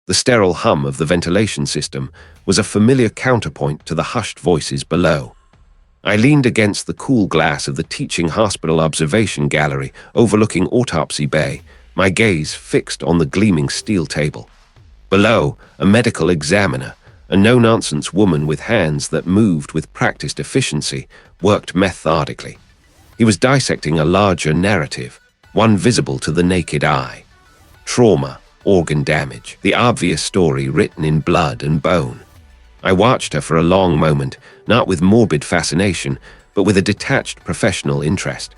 The sterile hum of the ventilation system was a familiar counterpoint to the hushed voices below. I leaned against the cool glass of the teaching hospital observation gallery overlooking Autopsy Bay, my gaze fixed on the gleaming steel table. Below, a medical examiner, a no-nonsense woman with hands that moved with practiced efficiency, worked methodically. He was dissecting a larger narrative, one visible to the naked eye. Trauma, organ damage, the obvious story written in blood and bone. I watched her for a long moment, not with morbid fascination, but with a detached professional interest.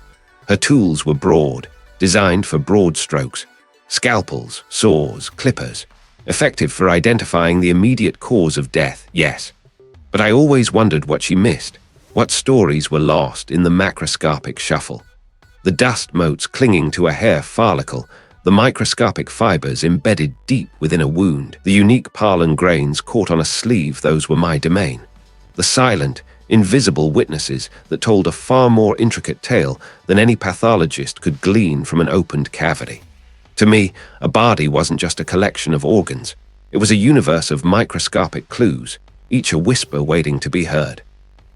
Her tools were broad, designed for broad strokes. Scalpels, saws, clippers. Effective for identifying the immediate cause of death, yes. But I always wondered what she missed, what stories were lost in the macroscopic shuffle. The dust motes clinging to a hair follicle, the microscopic fibers embedded deep within a wound, the unique pollen grains caught on a sleeve, those were my domain. The silent, invisible witnesses that told a far more intricate tale than any pathologist could glean from an opened cavity. To me, a body wasn't just a collection of organs. It was a universe of microscopic clues, each a whisper waiting to be heard.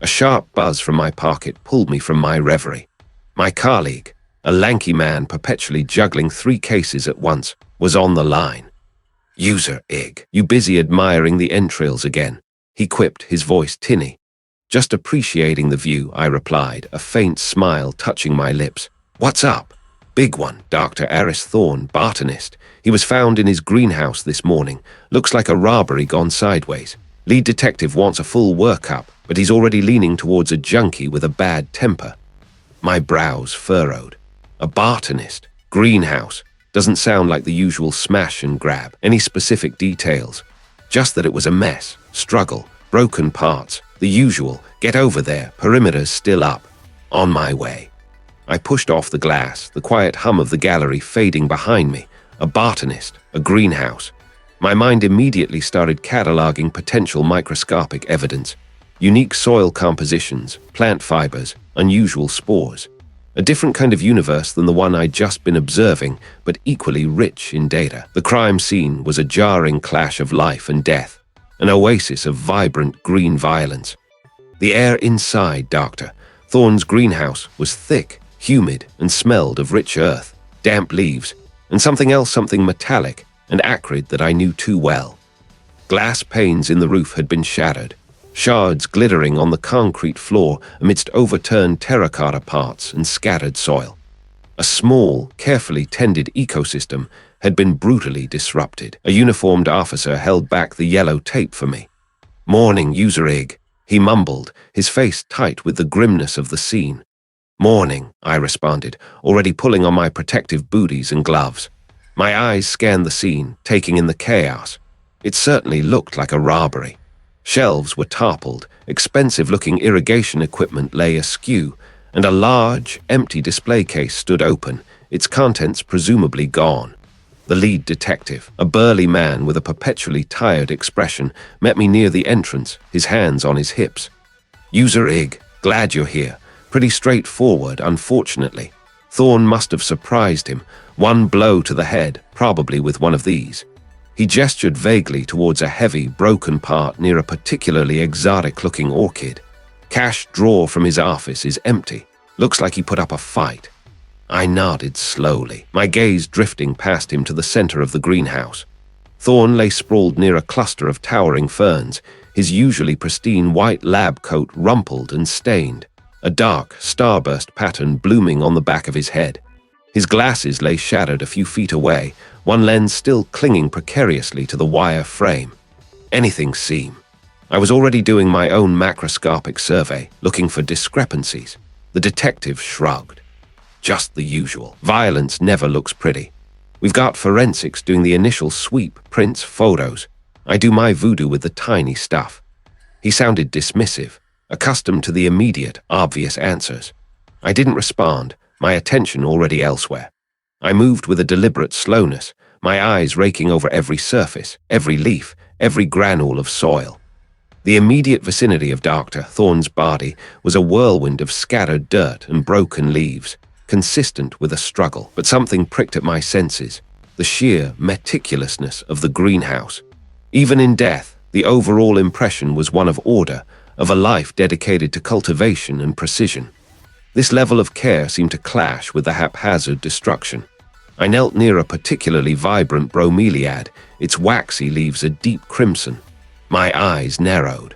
A sharp buzz from my pocket pulled me from my reverie. My colleague, a lanky man perpetually juggling 3 cases at once, was on the line. "User Ig, you busy admiring the entrails again?" he quipped, his voice tinny. "Just appreciating the view," I replied, a faint smile touching my lips. "What's up?" "Big one, Dr. Aris Thorne, botanist. He was found in his greenhouse this morning. Looks like a robbery gone sideways. Lead detective wants a full workup, but he's already leaning towards a junkie with a bad temper." My brows furrowed. A botanist, greenhouse, doesn't sound like the usual smash and grab. Any specific details? Just that it was a mess, struggle, broken parts, the usual, get over there, perimeter's still up. On my way. I pushed off the glass, the quiet hum of the gallery fading behind me. A botanist, a greenhouse. My mind immediately started cataloging potential microscopic evidence. Unique soil compositions, plant fibers, unusual spores. A different kind of universe than the one I'd just been observing, but equally rich in data. The crime scene was a jarring clash of life and death, an oasis of vibrant green violence. The air inside Dr. Thorne's greenhouse was thick, humid, and smelled of rich earth, damp leaves, and something metallic and acrid that I knew too well. Glass panes in the roof had been shattered, shards glittering on the concrete floor amidst overturned terracotta pots and scattered soil. A small, carefully tended ecosystem had been brutally disrupted. A uniformed officer held back the yellow tape for me. "Morning, User Ig," he mumbled, his face tight with the grimness of the scene. "Morning," I responded, already pulling on my protective booties and gloves. My eyes scanned the scene, taking in the chaos. It certainly looked like a robbery. Shelves were toppled, expensive-looking irrigation equipment lay askew, and a large, empty display case stood open, its contents presumably gone. The lead detective, a burly man with a perpetually tired expression, met me near the entrance, his hands on his hips. "User Ig, glad you're here. Pretty straightforward, unfortunately. Thorne must have surprised him, one blow to the head, probably with one of these." He gestured vaguely towards a heavy, broken part near a particularly exotic-looking orchid. Cash drawer from his office is empty. Looks like he put up a fight. I nodded slowly, my gaze drifting past him to the center of the greenhouse. Thorne lay sprawled near a cluster of towering ferns, his usually pristine white lab coat rumpled and stained, a dark, starburst pattern blooming on the back of his head. His glasses lay shattered a few feet away, one lens still clinging precariously to the wire frame. Anything seem. I was already doing my own macroscopic survey, looking for discrepancies. The detective shrugged. "Just the usual. Violence never looks pretty. We've got forensics doing the initial sweep, prints, photos. I do my voodoo with the tiny stuff." He sounded dismissive, accustomed to the immediate, obvious answers. I didn't respond, my attention already elsewhere. I moved with a deliberate slowness, my eyes raking over every surface, every leaf, every granule of soil. The immediate vicinity of Dr. Thorne's body was a whirlwind of scattered dirt and broken leaves, consistent with a struggle, but something pricked at my senses. the sheer meticulousness of the greenhouse. Even in death, the overall impression was one of order, of a life dedicated to cultivation and precision. This level of care seemed to clash with the haphazard destruction. I knelt near a particularly vibrant bromeliad, its waxy leaves a deep crimson. My eyes narrowed.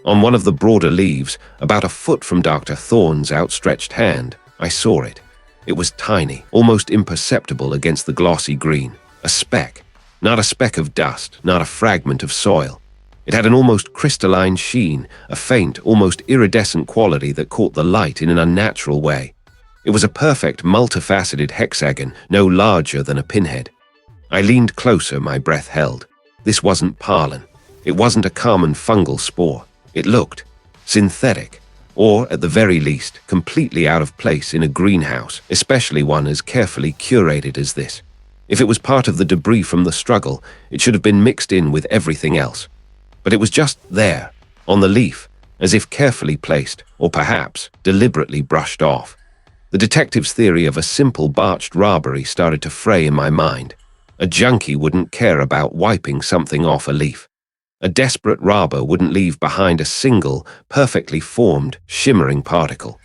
On one of the broader leaves, about a foot from Dr. Thorne's outstretched hand, I saw it. It was tiny, almost imperceptible against the glossy green. A speck. Not a speck of dust, not a fragment of soil. It had an almost crystalline sheen, a faint, almost iridescent quality that caught the light in an unnatural way. It was a perfect, multifaceted hexagon, no larger than a pinhead. I leaned closer, my breath held. This wasn't pollen. It wasn't a common fungal spore. It looked synthetic, or, at the very least, completely out of place in a greenhouse, especially one as carefully curated as this. If it was part of the debris from the struggle, it should have been mixed in with everything else. But it was just there, on the leaf, as if carefully placed, or perhaps deliberately brushed off. The detective's theory of a simple botched robbery started to fray in my mind. A junkie wouldn't care about wiping something off a leaf. A desperate robber wouldn't leave behind a single, perfectly formed, shimmering particle.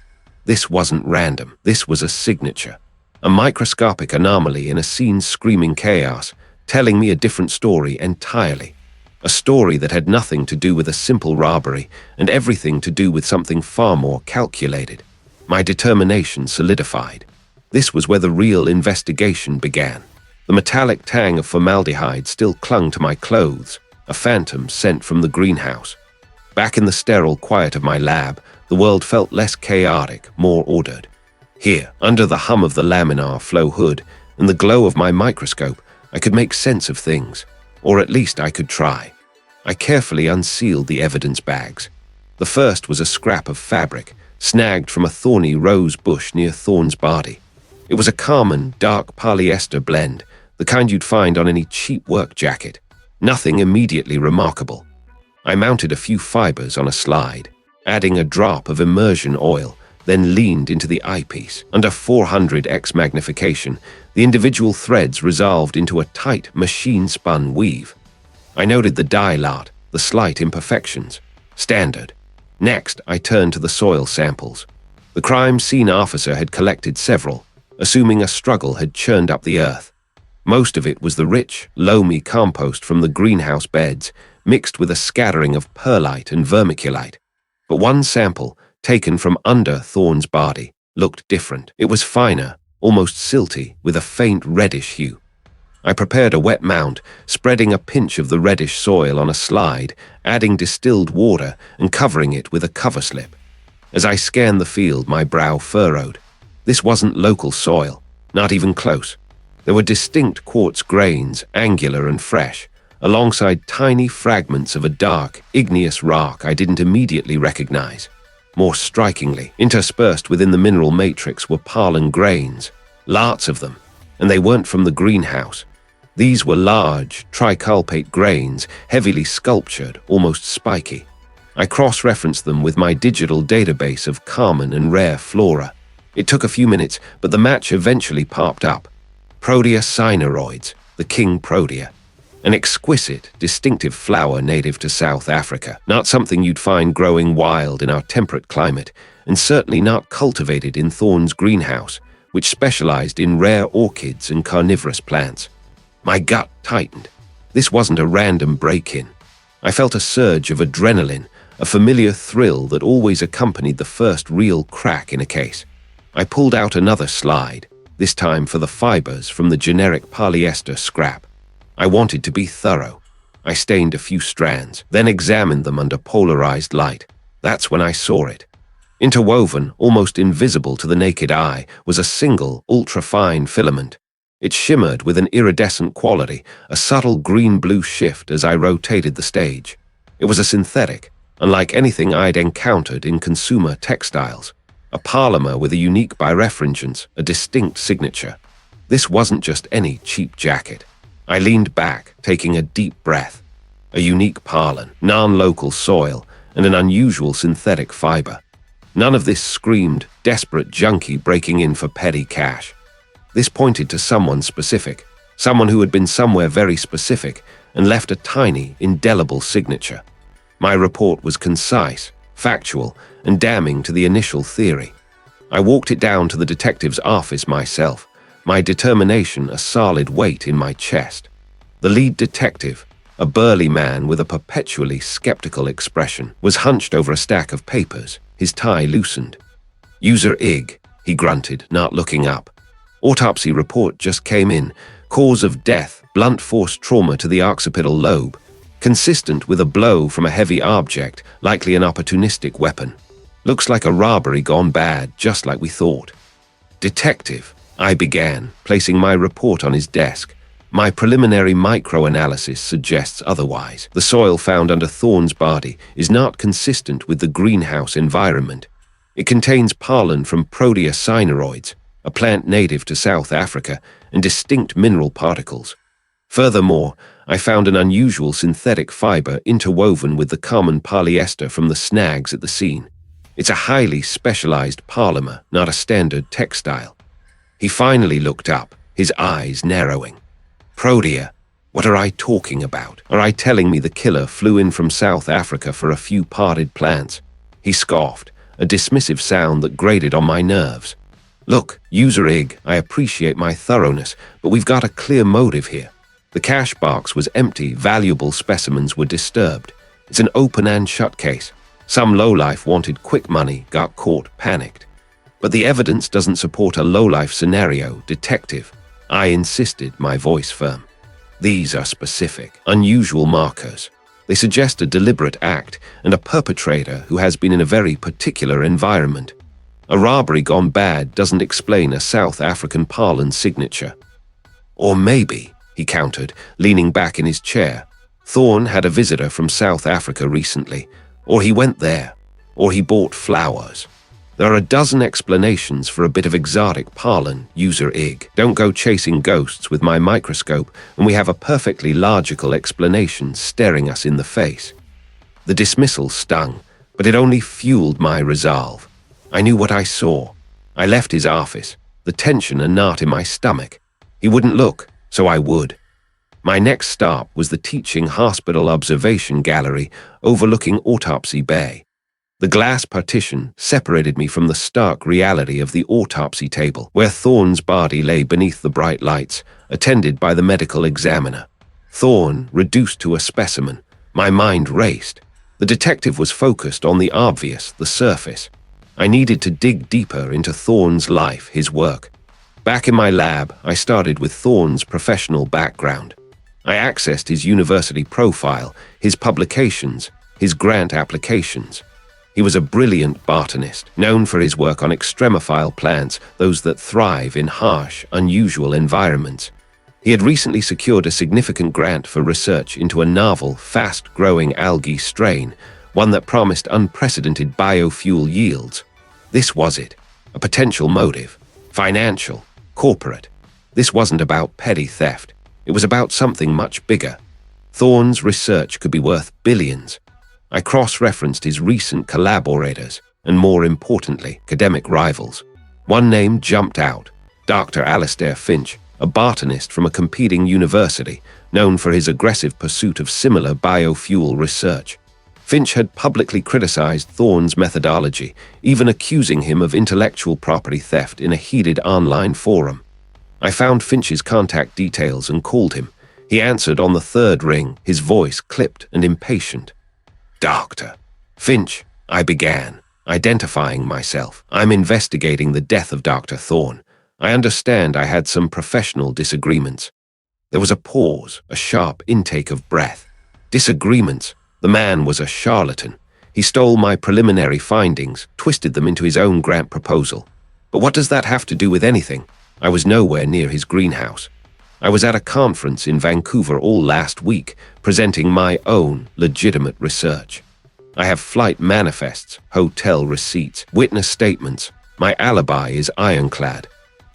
This wasn't random. This was a signature. A microscopic anomaly in a scene's screaming chaos, telling me a different story entirely. A story that had nothing to do with a simple robbery and everything to do with something far more calculated. My determination solidified. This was where the real investigation began. The metallic tang of formaldehyde still clung to my clothes, a phantom sent from the greenhouse. Back in the sterile quiet of my lab, the world felt less chaotic, more ordered. Here, under the hum of the laminar flow hood and the glow of my microscope, I could make sense of things, or at least I could try. I carefully unsealed the evidence bags. The first was a scrap of fabric, snagged from a thorny rose bush near Thorne's body. It was a common, dark polyester blend, the kind you'd find on any cheap work jacket. Nothing immediately remarkable. I mounted a few fibers on a slide, adding a drop of immersion oil, then leaned into the eyepiece. Under 400x magnification, the individual threads resolved into a tight, machine-spun weave. I noted the dye lot, the slight imperfections. Standard. Next, I turned to the soil samples. The crime scene officer had collected several, assuming a struggle had churned up the earth. Most of it was the rich, loamy compost from the greenhouse beds, mixed with a scattering of perlite and vermiculite. But one sample, taken from under Thorne's body, looked different. It was finer, almost silty, with a faint reddish hue. I prepared a wet mount, spreading a pinch of the reddish soil on a slide, adding distilled water and covering it with a cover slip. As I scanned the field, my brow furrowed. This wasn't local soil, not even close. There were distinct quartz grains, angular and fresh, alongside tiny fragments of a dark, igneous rock I didn't immediately recognize. More strikingly, interspersed within the mineral matrix were pollen grains, lots of them, and they weren't from the greenhouse. These were large, triculpate grains, heavily sculptured, almost spiky. I cross-referenced them with my digital database of common and rare flora. It took a few minutes, but the match eventually popped up. Protea cynaroids, the king protea. An exquisite, distinctive flower native to South Africa, not something you'd find growing wild in our temperate climate, and certainly not cultivated in Thorne's greenhouse, which specialized in rare orchids and carnivorous plants. My gut tightened. This wasn't a random break-in. I felt a surge of adrenaline, a familiar thrill that always accompanied the first real crack in a case. I pulled out another slide, this time for the fibers from the generic polyester scrap. I wanted to be thorough. I stained a few strands, then examined them under polarized light. That's when I saw it. Interwoven, almost invisible to the naked eye, was a single, ultra-fine filament. It shimmered with an iridescent quality, a subtle green-blue shift as I rotated the stage. It was a synthetic, unlike anything I'd encountered in consumer textiles. A polymer with a unique birefringence, a distinct signature. This wasn't just any cheap jacket. I leaned back, taking a deep breath. A unique pollen, non-local soil, and an unusual synthetic fiber. None of this screamed desperate junkie breaking in for petty cash. This pointed to someone specific, Someone who had been somewhere very specific and left a tiny, indelible signature. My report was concise, factual, and damning to the initial theory. I walked it down to the detective's office myself, my determination a solid weight in my chest. The lead detective, a burly man with a perpetually skeptical expression, was hunched over a stack of papers, his tie loosened. "User IG," he grunted, not looking up. "Autopsy report just came in. Cause of death, blunt force trauma to the occipital lobe, consistent with a blow from a heavy object, likely an opportunistic weapon. Looks like a robbery gone bad, just like we thought." "Detective," I began, placing my report on his desk. "My preliminary microanalysis suggests otherwise. The soil found under Thorne's body is not consistent with the greenhouse environment. It contains pollen from Protea cynaroids, a plant native to South Africa, and distinct mineral particles. Furthermore, I found an unusual synthetic fiber interwoven with the common polyester from the snags at the scene. It's a highly specialized polymer, not a standard textile." He finally looked up, his eyes narrowing. "Protea? What are I talking about? Are I telling me the killer flew in from South Africa for a few potted plants?" He scoffed, a dismissive sound that grated on my nerves. "Look, User IG, I appreciate my thoroughness, but we've got a clear motive here. The cash box was empty, valuable specimens were disturbed. It's an open and shut case. Some lowlife wanted quick money, got caught, panicked. But the evidence doesn't support a lowlife scenario, detective." I insisted, my voice firm. "These are specific, unusual markers. They suggest a deliberate act and a perpetrator who has been in a very particular environment. A robbery gone bad doesn't explain a South African pollen signature." "Or maybe," he countered, leaning back in his chair, "Thorne had a visitor from South Africa recently, or he went there, or he bought flowers. There are a dozen explanations for a bit of exotic pollen, User IG. Don't go chasing ghosts with my microscope, and we have a perfectly logical explanation staring us in the face." The dismissal stung, but it only fueled my resolve. I knew what I saw. I left his office, the tension a knot in my stomach. He wouldn't look, so I would. My next stop was the teaching hospital observation gallery overlooking Autopsy Bay. The glass partition separated me from the stark reality of the autopsy table, where Thorne's body lay beneath the bright lights, attended by the medical examiner. Thorne reduced to a specimen. My mind raced. The detective was focused on the obvious, the surface. I needed to dig deeper into Thorne's life, his work. Back in my lab, I started with Thorne's professional background. I accessed his university profile, his publications, his grant applications. He was a brilliant botanist, known for his work on extremophile plants, those that thrive in harsh, unusual environments. He had recently secured a significant grant for research into a novel, fast-growing algae strain, one that promised unprecedented biofuel yields. This was it, a potential motive, financial, corporate. This wasn't about petty theft. It was about something much bigger. Thorne's research could be worth billions. I cross-referenced his recent collaborators, and more importantly, academic rivals. One name jumped out, Dr. Alistair Finch, a botanist from a competing university, known for his aggressive pursuit of similar biofuel research. Finch had publicly criticized Thorne's methodology, even accusing him of intellectual property theft in a heated online forum. I found Finch's contact details and called him. He answered on the third ring, his voice clipped and impatient. "Doctor Finch," I began, identifying myself. "I'm investigating the death of Dr. Thorne. I understand I had some professional disagreements." There was a pause, a sharp intake of breath. Disagreements? The man was a charlatan. He stole my preliminary findings, twisted them into his own grant proposal. But what does that have to do with anything? I was nowhere near his greenhouse. I was at a conference in Vancouver all last week, presenting my own legitimate research. I have flight manifests, hotel receipts, witness statements. My alibi is ironclad.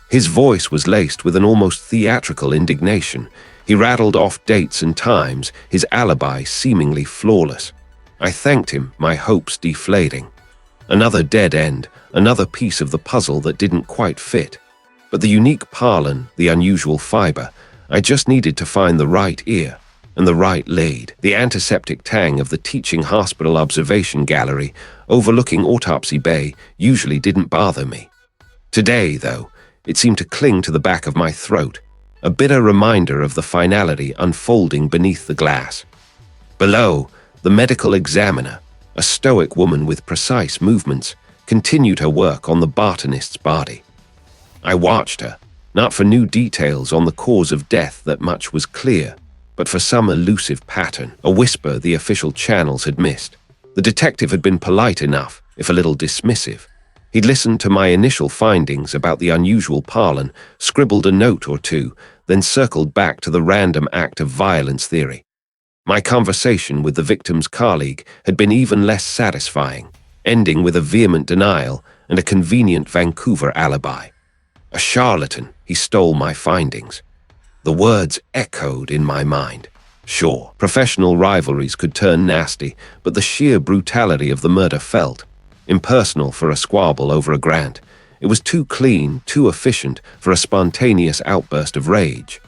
His voice was laced with an almost theatrical indignation. He rattled off dates and times, his alibi seemingly flawless. I thanked him, my hopes deflating. Another dead end, another piece of the puzzle that didn't quite fit. But the unique pollen, the unusual fiber, I just needed to find the right ear and the right lead. The antiseptic tang of the teaching hospital observation gallery overlooking Autopsy Bay usually didn't bother me. Today, though, it seemed to cling to the back of my throat, a bitter reminder of the finality unfolding beneath the glass. Below, the medical examiner, a stoic woman with precise movements, continued her work on the botanist's body. I watched her, not for new details on the cause of death that much was clear, but for some elusive pattern, a whisper the official channels had missed. The detective had been polite enough, if a little dismissive. He'd listened to my initial findings about the unusual pollen, scribbled a note or two, then circled back to the random act of violence theory. My conversation with the victim's colleague had been even less satisfying, ending with a vehement denial and a convenient Vancouver alibi. A charlatan, he stole my findings. The words echoed in my mind. Sure, professional rivalries could turn nasty, but the sheer brutality of the murder felt impersonal for a squabble over a grant. It was too clean, too efficient for a spontaneous outburst of rage.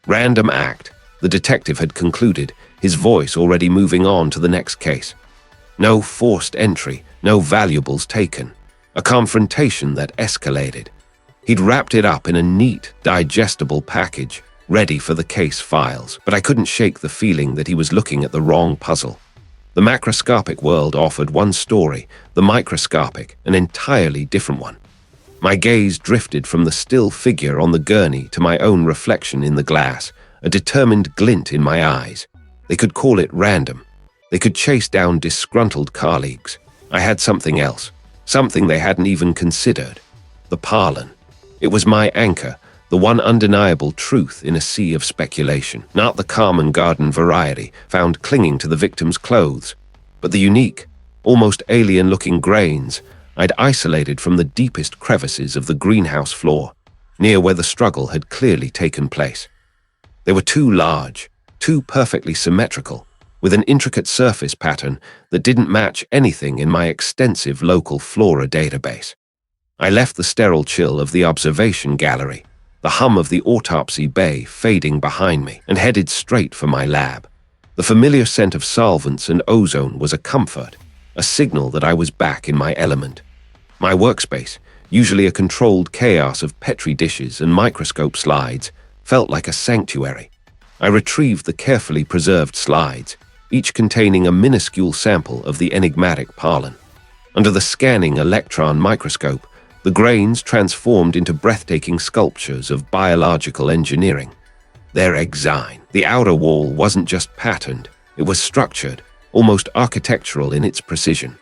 Random act, the detective had concluded, his voice already moving on to the next case. No forced entry, no valuables taken. A confrontation that escalated. He'd wrapped it up in a neat, digestible package, ready for the case files, but I couldn't shake the feeling that he was looking at the wrong puzzle. The macroscopic world offered one story, the microscopic, an entirely different one. My gaze drifted from the still figure on the gurney to my own reflection in the glass, a determined glint in my eyes. They could call it random. They could chase down disgruntled colleagues. I had something else, something they hadn't even considered. The pollen. It was my anchor, the one undeniable truth in a sea of speculation, not the common garden variety found clinging to the victim's clothes, but the unique, almost alien-looking grains I'd isolated from the deepest crevices of the greenhouse floor, near where the struggle had clearly taken place. They were too large, too perfectly symmetrical, with an intricate surface pattern that didn't match anything in my extensive local flora database. I left the sterile chill of the observation gallery, the hum of the Autopsy Bay fading behind me, and headed straight for my lab. The familiar scent of solvents and ozone was a comfort, a signal that I was back in my element. My workspace, usually a controlled chaos of Petri dishes and microscope slides, felt like a sanctuary. I retrieved the carefully preserved slides, each containing a minuscule sample of the enigmatic pollen. Under the scanning electron microscope, the grains transformed into breathtaking sculptures of biological engineering. Their exine. The outer wall wasn't just patterned, it was structured, almost architectural in its precision.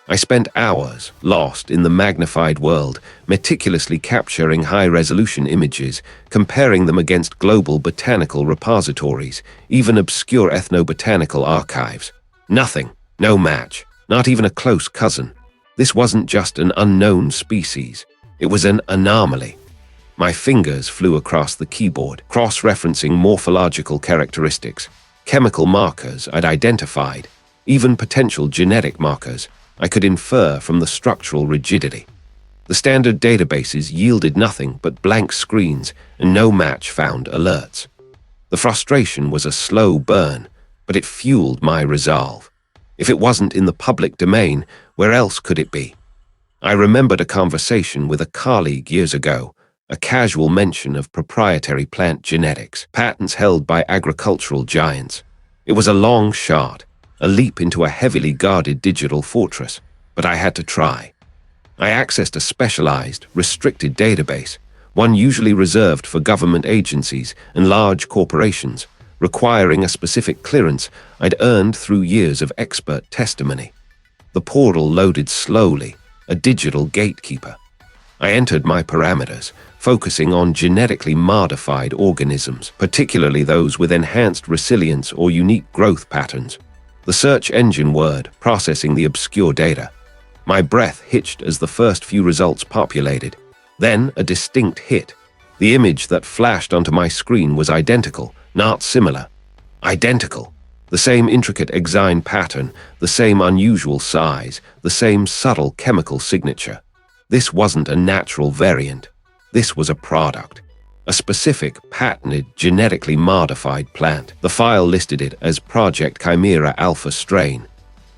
I spent hours lost in the magnified world, meticulously capturing high-resolution images, comparing them against global botanical repositories, even obscure ethnobotanical archives. Nothing, no match, not even a close cousin. This wasn't just an unknown species, it was an anomaly. My fingers flew across the keyboard, cross-referencing morphological characteristics, chemical markers I'd identified, even potential genetic markers I could infer from the structural rigidity. The standard databases yielded nothing but blank screens and no match found alerts. The frustration was a slow burn, but it fueled my resolve. If it wasn't in the public domain, where else could it be? I remembered a conversation with a colleague years ago, a casual mention of proprietary plant genetics, patents held by agricultural giants. It was a long shot, a leap into a heavily guarded digital fortress, but I had to try. I accessed a specialized, restricted database, one usually reserved for government agencies and large corporations, requiring a specific clearance I'd earned through years of expert testimony. The portal loaded slowly, a digital gatekeeper. I entered my parameters, focusing on genetically modified organisms, particularly those with enhanced resilience or unique growth patterns. The search engine whirred, processing the obscure data. My breath hitched as the first few results populated. Then a distinct hit. The image that flashed onto my screen was identical, not similar. Identical. The same intricate exine pattern, the same unusual size, the same subtle chemical signature. This wasn't a natural variant. This was a product. A specific, patented, genetically modified plant. The file listed it as Project Chimera Alpha strain.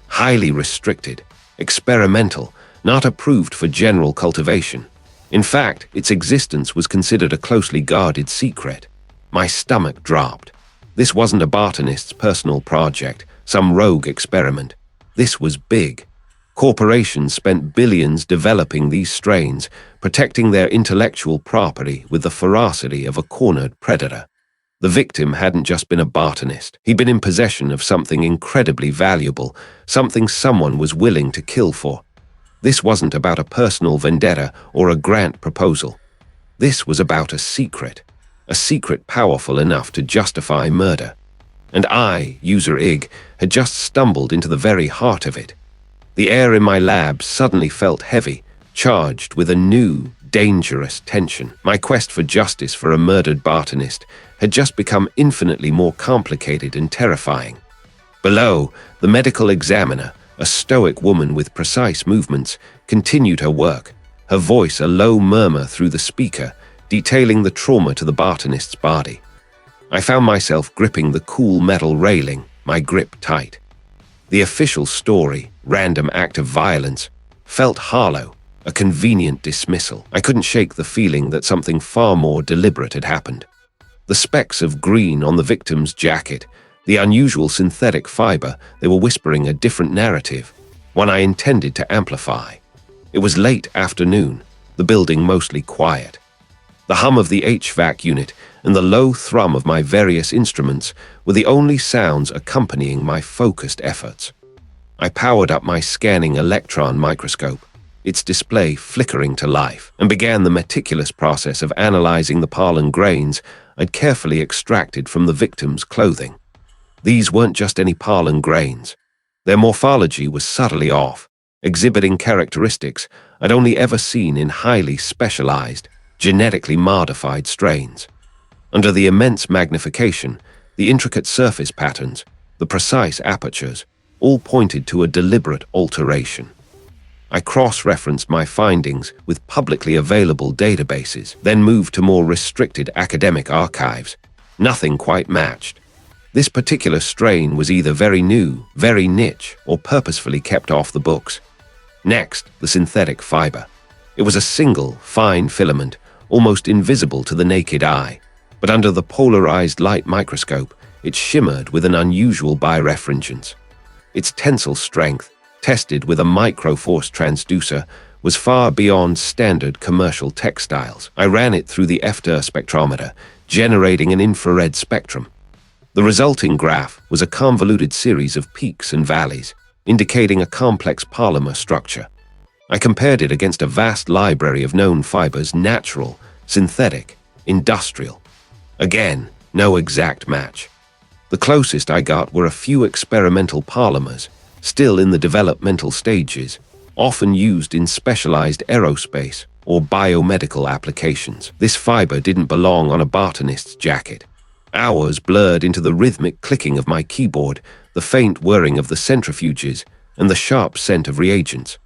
Highly restricted, experimental, not approved for general cultivation. In fact, its existence was considered a closely guarded secret. My stomach dropped. This wasn't a botanist's personal project, some rogue experiment. This was big. Corporations spent billions developing these strains, protecting their intellectual property with the ferocity of a cornered predator. The victim hadn't just been a botanist. He'd been in possession of something incredibly valuable, something someone was willing to kill for. This wasn't about a personal vendetta or a grant proposal. This was about a secret powerful enough to justify murder. And I, user Ig, had just stumbled into the very heart of it. The air in my lab suddenly felt heavy, charged with a new, dangerous tension. My quest for justice for a murdered botanist had just become infinitely more complicated and terrifying. Below, the medical examiner, a stoic woman with precise movements, continued her work, her voice a low murmur through the speaker, detailing the trauma to the botanist's body. I found myself gripping the cool metal railing, my grip tight. The official story, random act of violence, felt hollow, a convenient dismissal. I couldn't shake the feeling that something far more deliberate had happened. The specks of green on the victim's jacket, the unusual synthetic fiber, they were whispering a different narrative, one I intended to amplify. It was late afternoon, the building mostly quiet. The hum of the HVAC unit and the low thrum of my various instruments were the only sounds accompanying my focused efforts. I powered up my scanning electron microscope, its display flickering to life, and began the meticulous process of analyzing the pollen grains I'd carefully extracted from the victim's clothing. These weren't just any pollen grains. Their morphology was subtly off, exhibiting characteristics I'd only ever seen in highly specialized, genetically modified strains. Under the immense magnification, the intricate surface patterns, the precise apertures, all pointed to a deliberate alteration. I cross-referenced my findings with publicly available databases, then moved to more restricted academic archives. Nothing quite matched. This particular strain was either very new, very niche, or purposefully kept off the books. Next, the synthetic fiber. It was a single, fine filament, almost invisible to the naked eye, but under the polarized light microscope, it shimmered with an unusual birefringence. Its tensile strength, tested with a microforce transducer, was far beyond standard commercial textiles. I ran it through the FDR spectrometer, generating an infrared spectrum. The resulting graph was a convoluted series of peaks and valleys, indicating a complex polymer structure. I compared it against a vast library of known fibers: natural, synthetic, industrial. Again, no exact match. The closest I got were a few experimental polymers, still in the developmental stages, often used in specialized aerospace or biomedical applications. This fiber didn't belong on a botanist's jacket. Hours blurred into the rhythmic clicking of my keyboard, the faint whirring of the centrifuges, and the sharp scent of reagents.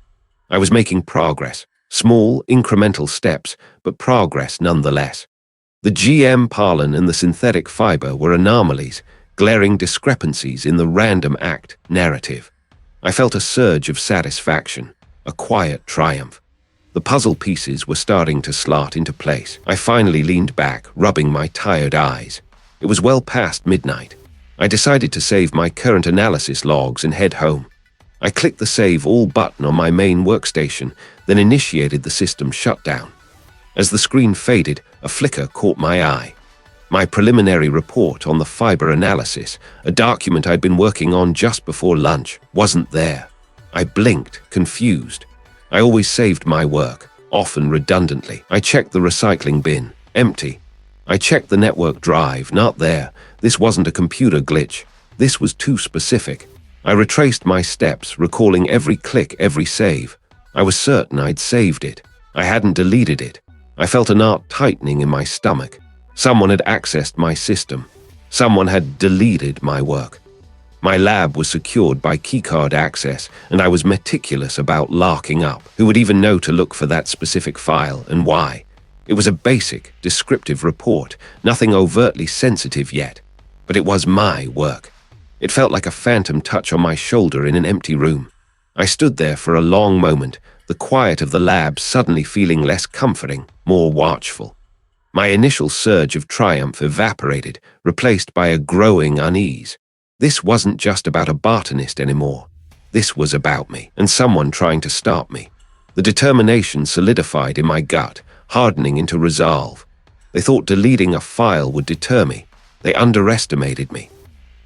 I was making progress, small, incremental steps, but progress nonetheless. The GM pollen and the synthetic fiber were anomalies, glaring discrepancies in the random act narrative. I felt a surge of satisfaction, a quiet triumph. The puzzle pieces were starting to slot into place. I finally leaned back, rubbing my tired eyes. It was well past midnight. I decided to save my current analysis logs and head home. I clicked the Save All button on my main workstation, then initiated the system shutdown. As the screen faded, a flicker caught my eye. My preliminary report on the fiber analysis, a document I'd been working on just before lunch, wasn't there. I blinked, confused. I always saved my work, often redundantly. I checked the recycling bin, empty. I checked the network drive, not there. This wasn't a computer glitch. This was too specific. I retraced my steps, recalling every click, every save. I was certain I'd saved it. I hadn't deleted it. I felt a knot tightening in my stomach. Someone had accessed my system. Someone had deleted my work. My lab was secured by keycard access, and I was meticulous about locking up. Who would even know to look for that specific file and why? It was a basic, descriptive report, nothing overtly sensitive yet. But it was my work. It felt like a phantom touch on my shoulder in an empty room. I stood there for a long moment, the quiet of the lab suddenly feeling less comforting, more watchful. My initial surge of triumph evaporated, replaced by a growing unease. This wasn't just about a botanist anymore. This was about me, and someone trying to stop me. The determination solidified in my gut, hardening into resolve. They thought deleting a file would deter me. They underestimated me.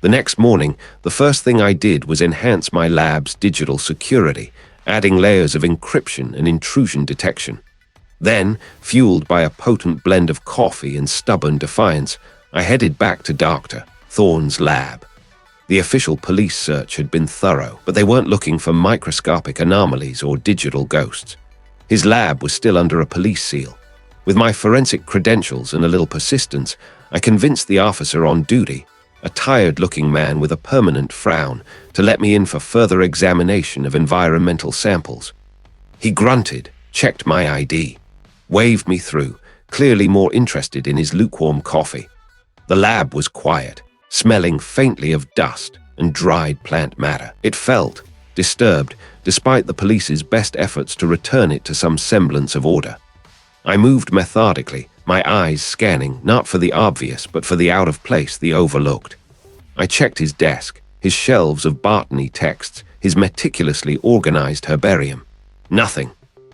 The next morning, the first thing I did was enhance my lab's digital security, adding layers of encryption and intrusion detection. Then, fueled by a potent blend of coffee and stubborn defiance, I headed back to Dr. Thorne's lab. The official police search had been thorough, but they weren't looking for microscopic anomalies or digital ghosts. His lab was still under a police seal. With my forensic credentials and a little persistence, I convinced the officer on duty, a tired-looking man with a permanent frown, to let me in for further examination of environmental samples. He grunted, checked my ID, waved me through, clearly more interested in his lukewarm coffee. The lab was quiet, smelling faintly of dust and dried plant matter. It felt disturbed, despite the police's best efforts to return it to some semblance of order. I moved methodically, my eyes scanning not for the obvious but for the out-of-place, the overlooked. I checked his desk, his shelves of botany texts, his meticulously organized herbarium. Nothing.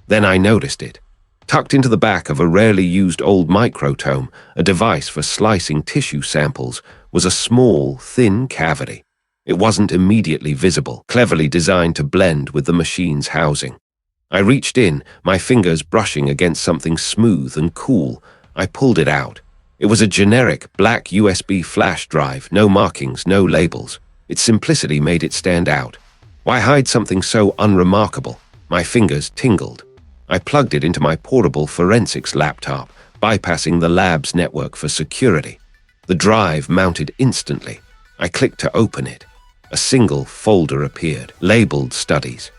Then I noticed it. Tucked into the back of a rarely used old microtome, a device for slicing tissue samples, was a small, thin cavity. It wasn't immediately visible, cleverly designed to blend with the machine's housing. I reached in, my fingers brushing against something smooth and cool. I pulled it out. It was a generic black USB flash drive, no markings, no labels. Its simplicity made it stand out. Why hide something so unremarkable? My fingers tingled. I plugged it into my portable forensics laptop, bypassing the lab's network for security. The drive mounted instantly. I clicked to open it. A single folder appeared, labeled Studies.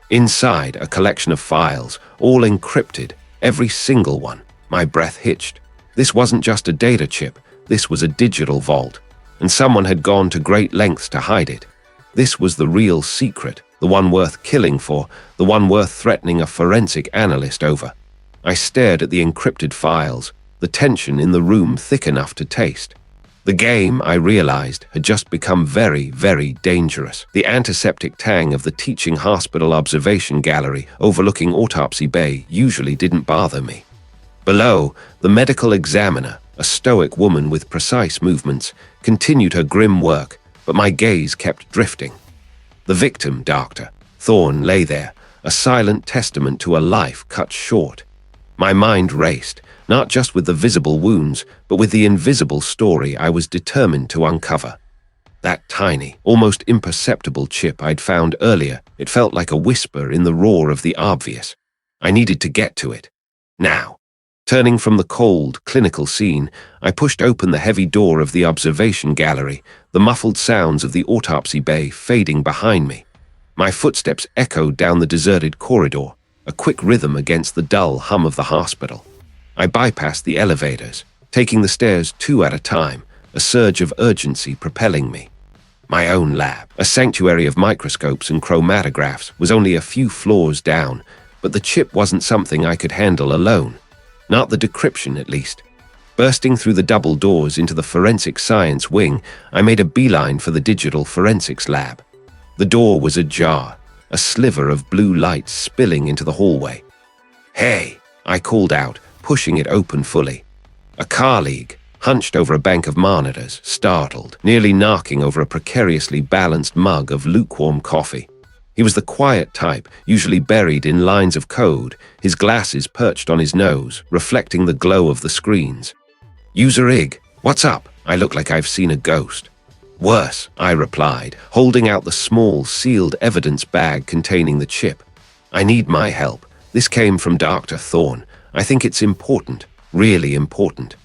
Inside, a collection of files, all encrypted, every single one. My breath hitched. This wasn't just a data chip, this was a digital vault, and someone had gone to great lengths to hide it. This was the real secret, the one worth killing for, the one worth threatening a forensic analyst over. I stared at the encrypted files, the tension in the room thick enough to taste. The game, I realized, had just become very, very dangerous. The antiseptic tang of the teaching hospital observation gallery overlooking Autopsy Bay usually didn't bother me. Below, the medical examiner, a stoic woman with precise movements, continued her grim work, but my gaze kept drifting. The victim, Dr. Thorne, lay there, a silent testament to a life cut short. My mind raced, not just with the visible wounds, but with the invisible story I was determined to uncover. That tiny, almost imperceptible chip I'd found earlier, it felt like a whisper in the roar of the obvious. I needed to get to it. Now. Turning from the cold, clinical scene, I pushed open the heavy door of the observation gallery, the muffled sounds of the autopsy bay fading behind me. My footsteps echoed down the deserted corridor, a quick rhythm against the dull hum of the hospital. I bypassed the elevators, taking the stairs two at a time, a surge of urgency propelling me. My own lab, a sanctuary of microscopes and chromatographs, was only a few floors down, but the chip wasn't something I could handle alone. Not the decryption, at least. Bursting through the double doors into the forensic science wing, I made a beeline for the digital forensics lab. The door was ajar, a sliver of blue light spilling into the hallway. "Hey," I called out, pushing it open fully. A colleague, hunched over a bank of monitors, startled, nearly knocking over a precariously balanced mug of lukewarm coffee. He was the quiet type, usually buried in lines of code, his glasses perched on his nose, reflecting the glow of the screens. "User Ig, what's up? I look like I've seen a ghost." "Worse," I replied, holding out the small, sealed evidence bag containing the chip. "I need my help. This came from Dr. Thorne. I think it's important, really important."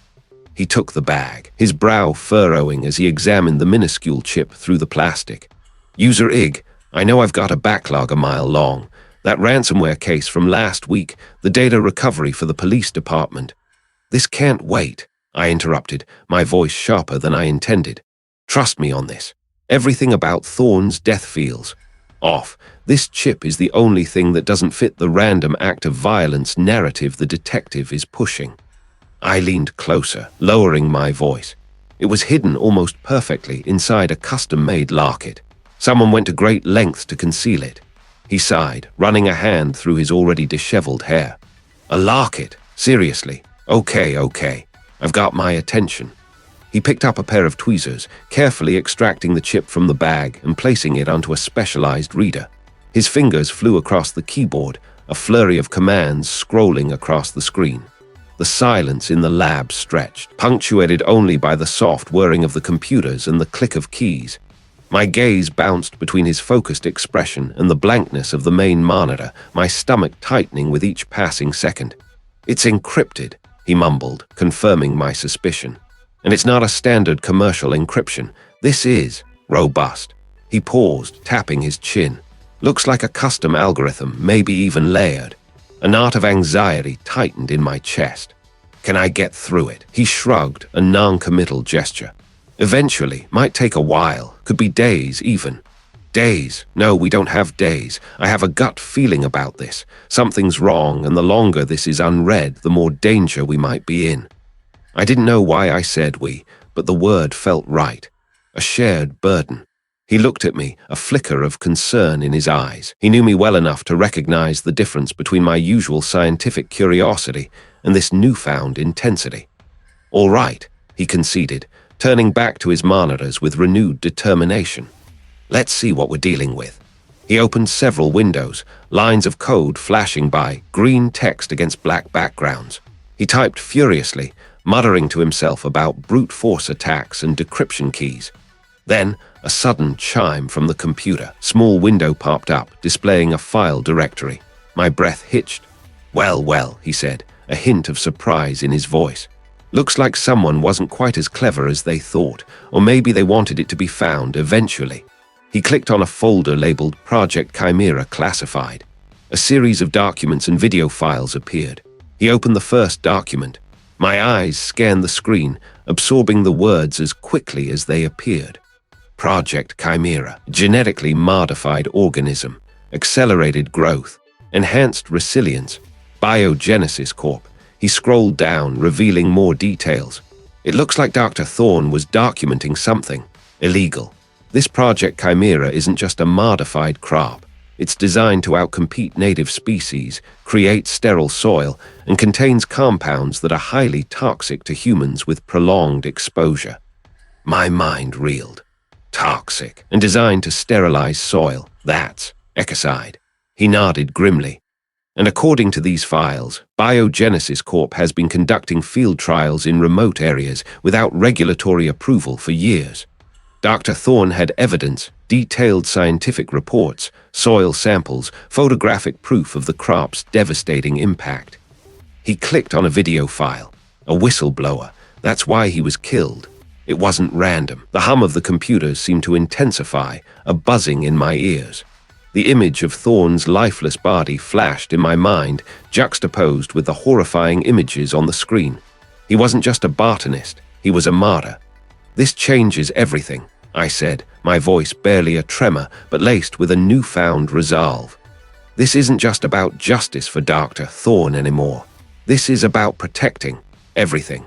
He took the bag, his brow furrowing as he examined the minuscule chip through the plastic. "User Ig, I know I've got a backlog a mile long. That ransomware case from last week, the data recovery for the police department. This can't wait, I interrupted, my voice sharper than I intended. Trust me on this. Everything about Thorne's death feels off. This chip is the only thing that doesn't fit the random act of violence narrative the detective is pushing. I leaned closer, lowering my voice. It was hidden almost perfectly inside a custom-made locket. Someone went to great lengths to conceal it. He sighed, running a hand through his already disheveled hair. A locket? Seriously? Okay. I've got my attention. He picked up a pair of tweezers, carefully extracting the chip from the bag and placing it onto a specialized reader. His fingers flew across the keyboard, a flurry of commands scrolling across the screen. The silence in the lab stretched, punctuated only by the soft whirring of the computers and the click of keys. My gaze bounced between his focused expression and the blankness of the main monitor, my stomach tightening with each passing second. It's encrypted, he mumbled, confirming my suspicion. And it's not a standard commercial encryption. This is robust. He paused, tapping his chin. Looks like a custom algorithm, maybe even layered. A knot of anxiety tightened in my chest. Can I get through it? He shrugged, a non-committal gesture. Eventually, might take a while, could be days even. Days? No, we don't have days. I have a gut feeling about this. Something's wrong, and the longer this is unread, the more danger we might be in. I didn't know why I said we, but the word felt right. A shared burden. He looked at me, a flicker of concern in his eyes. He knew me well enough to recognize the difference between my usual scientific curiosity and this newfound intensity. All right, he conceded, turning back to his monitors with renewed determination. Let's see what we're dealing with. He opened several windows, lines of code flashing by, green text against black backgrounds. He typed furiously, muttering to himself about brute force attacks and decryption keys. Then, a sudden chime from the computer. Small window popped up, displaying a file directory. My breath hitched. Well, he said, a hint of surprise in his voice. Looks like someone wasn't quite as clever as they thought, or maybe they wanted it to be found eventually. He clicked on a folder labeled Project Chimera Classified. A series of documents and video files appeared. He opened the first document. My eyes scanned the screen, absorbing the words as quickly as they appeared. Project Chimera, genetically modified organism, accelerated growth, enhanced resilience, Biogenesis Corp. He scrolled down, revealing more details. It looks like Dr. Thorne was documenting something illegal. This Project Chimera isn't just a modified crop. It's designed to outcompete native species, create sterile soil, and contains compounds that are highly toxic to humans with prolonged exposure. My mind reeled. Toxic, and designed to sterilize soil. That's ecocide. He nodded grimly. And according to these files, Biogenesis Corp has been conducting field trials in remote areas without regulatory approval for years. Dr. Thorne had evidence, detailed scientific reports, soil samples, photographic proof of the crop's devastating impact. He clicked on a video file. A whistleblower. That's why he was killed. It wasn't random. The hum of the computers seemed to intensify, a buzzing in my ears. The image of Thorne's lifeless body flashed in my mind, juxtaposed with the horrifying images on the screen. He wasn't just a botanist, he was a martyr. This changes everything, I said, my voice barely a tremor, but laced with a newfound resolve. This isn't just about justice for Dr. Thorne anymore. This is about protecting everything.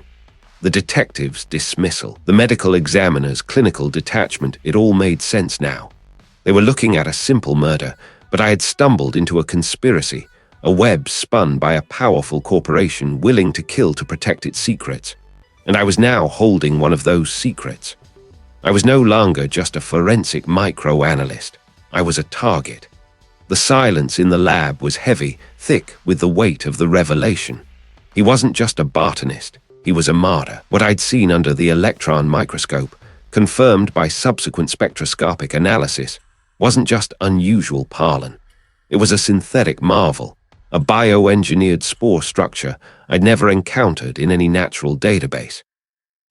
The detective's dismissal, the medical examiner's clinical detachment, it all made sense now. They were looking at a simple murder, but I had stumbled into a conspiracy, a web spun by a powerful corporation willing to kill to protect its secrets. And I was now holding one of those secrets. I was no longer just a forensic microanalyst. I was a target. The silence in the lab was heavy, thick with the weight of the revelation. He wasn't just a botanist. He was a martyr. What I'd seen under the electron microscope, confirmed by subsequent spectroscopic analysis, wasn't just unusual pollen. It was a synthetic marvel, a bioengineered spore structure I'd never encountered in any natural database.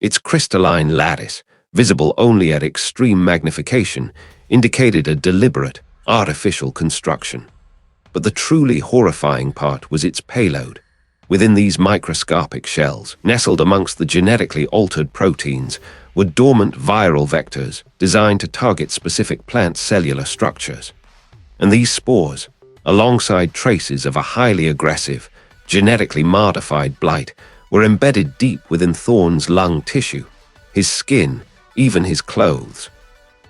Its crystalline lattice, visible only at extreme magnification, indicated a deliberate, artificial construction. But the truly horrifying part was its payload. Within these microscopic shells, nestled amongst the genetically altered proteins, were dormant viral vectors designed to target specific plant cellular structures. And these spores, alongside traces of a highly aggressive, genetically modified blight, were embedded deep within Thorne's lung tissue, his skin, even his clothes.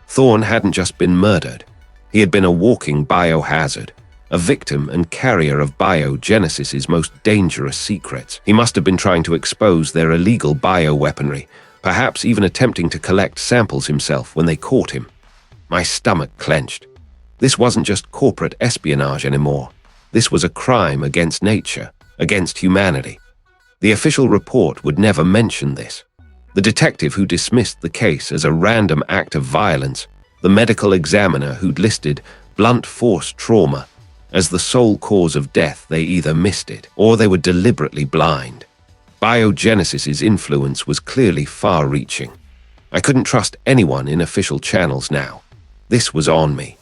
Thorne hadn't just been murdered. He had been a walking biohazard, a victim and carrier of biogenesis's most dangerous secrets. He must have been trying to expose their illegal bioweaponry, perhaps even attempting to collect samples himself when they caught him. My stomach clenched. This wasn't just corporate espionage anymore. This was a crime against nature, against humanity. The official report would never mention this. The detective who dismissed the case as a random act of violence, the medical examiner who'd listed blunt force trauma as the sole cause of death, they either missed it or they were deliberately blind. Biogenesis's influence was clearly far-reaching. I couldn't trust anyone in official channels now. This was on me.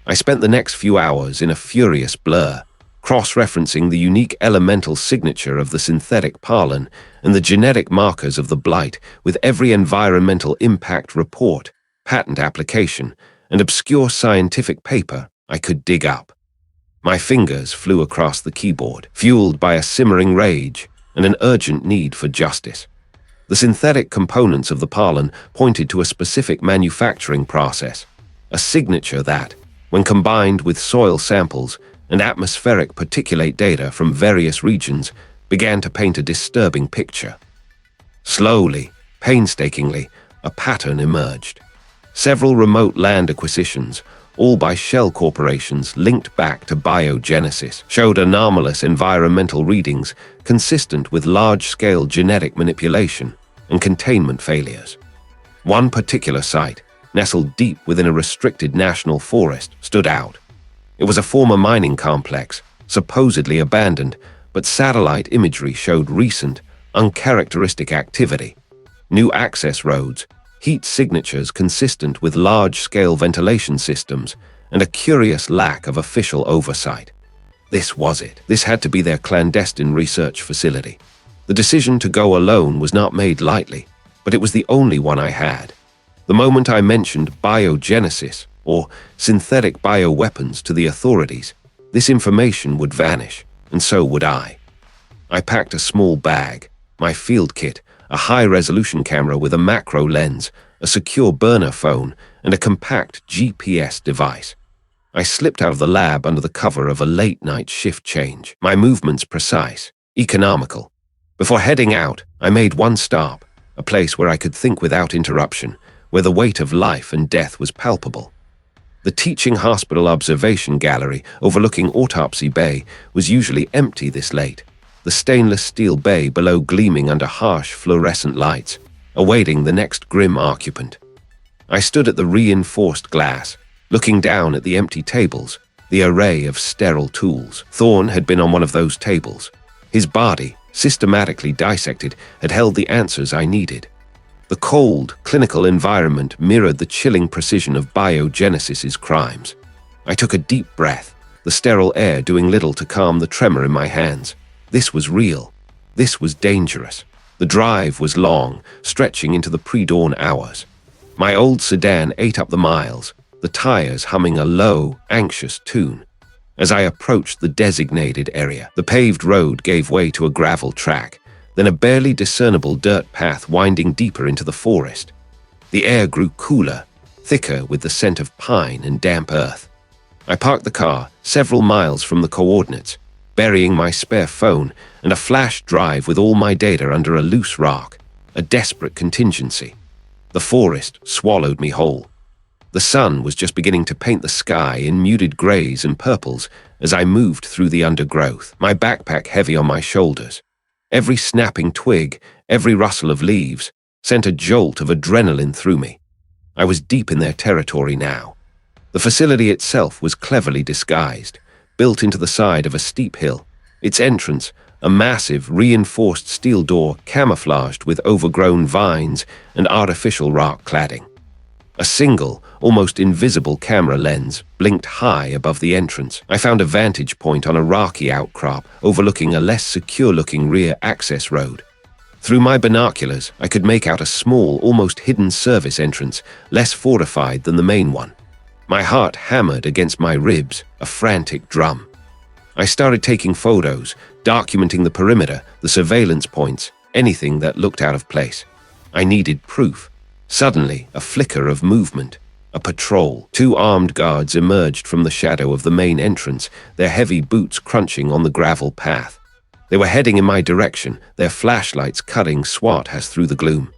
I spent the next few hours in a furious blur, cross-referencing the unique elemental signature of the synthetic pollen and the genetic markers of the blight with every environmental impact report, patent application, and obscure scientific paper I could dig up. My fingers flew across the keyboard, fueled by a simmering rage and an urgent need for justice. The synthetic components of the pollen pointed to a specific manufacturing process, a signature that, when combined with soil samples and atmospheric particulate data from various regions, began to paint a disturbing picture. Slowly, painstakingly, a pattern emerged. Several remote land acquisitions, all by shell corporations linked back to biogenesis, showed anomalous environmental readings consistent with large-scale genetic manipulation and containment failures. One particular site, nestled deep within a restricted national forest, stood out. It was a former mining complex, supposedly abandoned, but satellite imagery showed recent, uncharacteristic activity. New access roads, heat signatures consistent with large-scale ventilation systems, and a curious lack of official oversight. This was it. This had to be their clandestine research facility. The decision to go alone was not made lightly, but it was the only one I had. The moment I mentioned biogenesis, or synthetic bioweapons, to the authorities, this information would vanish, and so would I. I packed a small bag, my field kit, a high-resolution camera with a macro lens, a secure burner phone, and a compact GPS device. I slipped out of the lab under the cover of a late-night shift change, my movements precise, economical. Before heading out, I made one stop, a place where I could think without interruption, where the weight of life and death was palpable. The teaching hospital observation gallery overlooking Autopsy Bay was usually empty this late, the stainless steel bay below gleaming under harsh fluorescent lights, awaiting the next grim occupant. I stood at the reinforced glass, looking down at the empty tables, the array of sterile tools. Thorne had been on one of those tables. His body, systematically dissected, had held the answers I needed. The cold, clinical environment mirrored the chilling precision of biogenesis's crimes. I took a deep breath, the sterile air doing little to calm the tremor in my hands. This was real. This was dangerous. The drive was long, stretching into the pre-dawn hours. My old sedan ate up the miles, the tires humming a low, anxious tune. As I approached the designated area, the paved road gave way to a gravel track, then a barely discernible dirt path winding deeper into the forest. The air grew cooler, thicker with the scent of pine and damp earth. I parked the car several miles from the coordinates, burying my spare phone and a flash drive with all my data under a loose rock, a desperate contingency. The forest swallowed me whole. The sun was just beginning to paint the sky in muted grays and purples as I moved through the undergrowth, my backpack heavy on my shoulders. Every snapping twig, every rustle of leaves, sent a jolt of adrenaline through me. I was deep in their territory now. The facility itself was cleverly disguised, built into the side of a steep hill. Its entrance, a massive, reinforced steel door camouflaged with overgrown vines and artificial rock cladding. A single, almost invisible camera lens blinked high above the entrance. I found a vantage point on a rocky outcrop overlooking a less secure-looking rear access road. Through my binoculars, I could make out a small, almost hidden service entrance, less fortified than the main one. My heart hammered against my ribs, a frantic drum. I started taking photos, documenting the perimeter, the surveillance points, anything that looked out of place. I needed proof. Suddenly, a flicker of movement. A patrol. 2 armed guards emerged from the shadow of the main entrance, their heavy boots crunching on the gravel path. They were heading in my direction, their flashlights cutting SWAT through the gloom.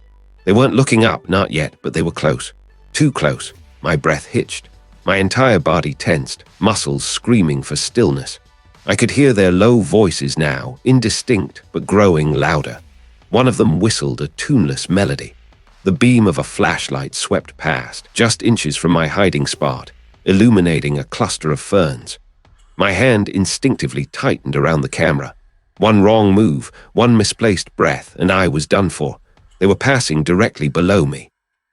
They weren't looking up, not yet, but they were close. Too close. My breath hitched. My entire body tensed, muscles screaming for stillness. I could hear their low voices now, indistinct but growing louder. One of them whistled a tuneless melody. The beam of a flashlight swept past, just inches from my hiding spot, illuminating a cluster of ferns. My hand instinctively tightened around the camera. One wrong move, one misplaced breath, and I was done for. They were passing directly below me.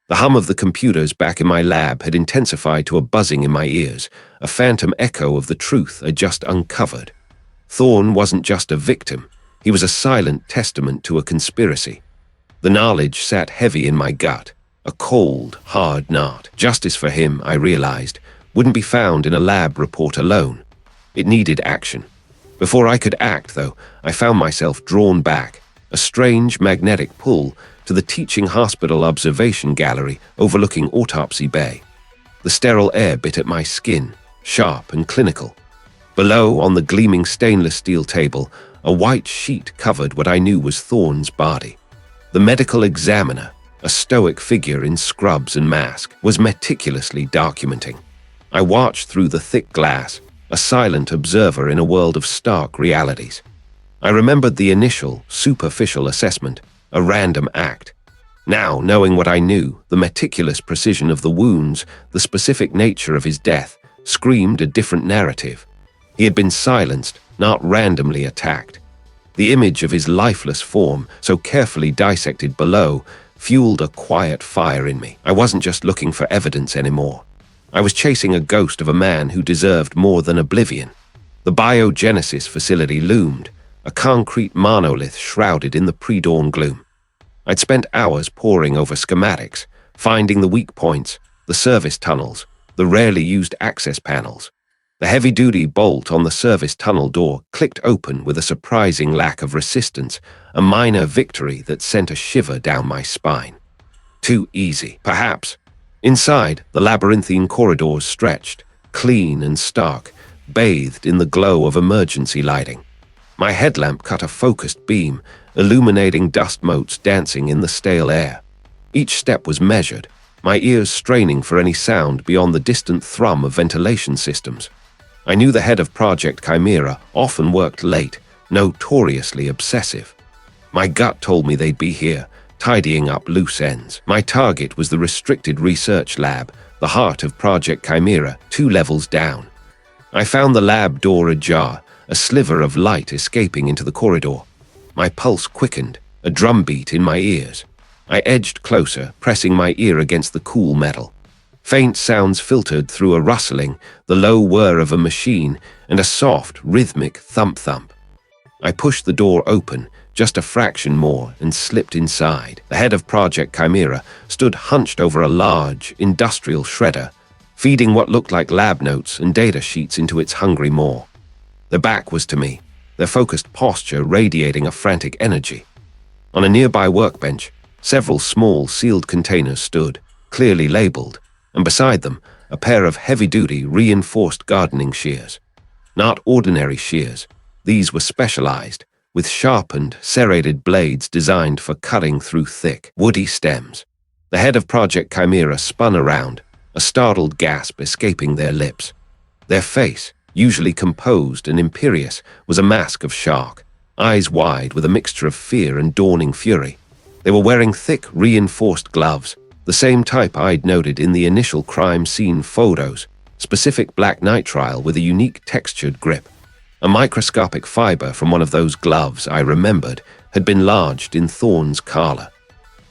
The hum of the computers back in my lab had intensified to a buzzing in my ears, a phantom echo of the truth I'd just uncovered. Thorne wasn't just a victim. He was a silent testament to a conspiracy. The knowledge sat heavy in my gut, a cold, hard knot. Justice for him, I realized, wouldn't be found in a lab report alone. It needed action. Before I could act, though, I found myself drawn back, a strange magnetic pull, to the teaching hospital observation gallery overlooking Autopsy Bay. The sterile air bit at my skin, sharp and clinical. Below, on the gleaming stainless steel table, a white sheet covered what I knew was Thorne's body. The medical examiner, a stoic figure in scrubs and mask, was meticulously documenting. I watched through the thick glass, a silent observer in a world of stark realities. I remembered the initial, superficial assessment, a random act. Now, knowing what I knew, the meticulous precision of the wounds, the specific nature of his death, screamed a different narrative. He had been silenced, not randomly attacked. The image of his lifeless form, so carefully dissected below, fueled a quiet fire in me. I wasn't just looking for evidence anymore. I was chasing a ghost of a man who deserved more than oblivion. The biogenesis facility loomed, a concrete monolith shrouded in the pre-dawn gloom. I'd spent hours poring over schematics, finding the weak points, the service tunnels, the rarely used access panels. The heavy-duty bolt on the service tunnel door clicked open with a surprising lack of resistance, a minor victory that sent a shiver down my spine. Too easy, perhaps. Inside, the labyrinthine corridors stretched, clean and stark, bathed in the glow of emergency lighting. My headlamp cut a focused beam, illuminating dust motes dancing in the stale air. Each step was measured, my ears straining for any sound beyond the distant thrum of ventilation systems. I knew the head of Project Chimera often worked late, notoriously obsessive. My gut told me they'd be here, tidying up loose ends. My target was the restricted research lab, the heart of Project Chimera, 2 levels down. I found the lab door ajar, a sliver of light escaping into the corridor. My pulse quickened, a drumbeat in my ears. I edged closer, pressing my ear against the cool metal. Faint sounds filtered through a rustling, the low whir of a machine, and a soft, rhythmic thump-thump. I pushed the door open, just a fraction more, and slipped inside. The head of Project Chimera stood hunched over a large, industrial shredder, feeding what looked like lab notes and data sheets into its hungry maw. Their back was to me, their focused posture radiating a frantic energy. On a nearby workbench, several small, sealed containers stood, clearly labeled, and beside them, a pair of heavy-duty, reinforced gardening shears. Not ordinary shears. These were specialized, with sharpened, serrated blades designed for cutting through thick, woody stems. The head of Project Chimera spun around, a startled gasp escaping their lips. Their face, usually composed and imperious, was a mask of shark, eyes wide with a mixture of fear and dawning fury. They were wearing thick, reinforced gloves, the same type I'd noted in the initial crime scene photos, specific black nitrile with a unique textured grip. A microscopic fiber from one of those gloves, I remembered, had been lodged in Thorne's collar.